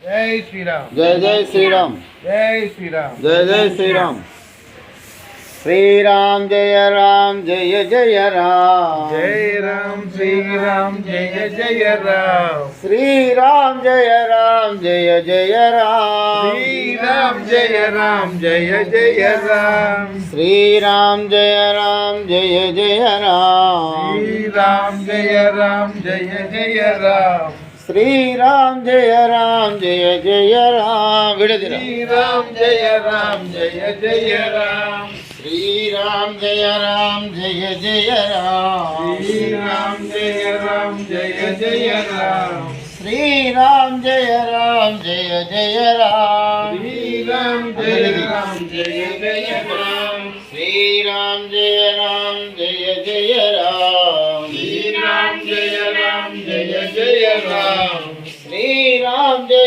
జై శ్రీరామ్. జయ జయ శ్రీరామ్. జై శ్రీరామ్. జయ జయ శ్రీరామ్. శ్రీరామ్ జయ రామ్ జయ జయ రామ్. జై రామ్ శ్రీరామ్ జయ జయ రామ్. శ్రీరామ్ జయ రామ్ జయ జయ రామ్. శ్రీరామ్ జయ రామ్ జయ జయ రామ్. శ్రీరామ్ జయ రామ్ జయ జయ రామ్. శ్రీరామ్ జయ రామ్ జయ జయ రామ్. శ్రీరామ్ జయ రామ్ జయ జయ రామ్. విడదిరా. శ్రీరామ్ జయ రామ్ జయ జయ రామ్. శ్రీరామ్ జయ రామ్ జయ జయ రామ్. శ్రీరామ్ జయ రామ్ జయ జయ రామ్. శ్రీరామ్ జయ రామ్ జయ జయ రామ్. శ్రీరామ్ జయ రామ్ జయ జయ రామ్. శ్రీరామ్ జయ రామ్ జయ జయ రామ్. శ్రీరామ్ జయ రామ్ జయ జయ రామ్. శ్రీరామ్ జయ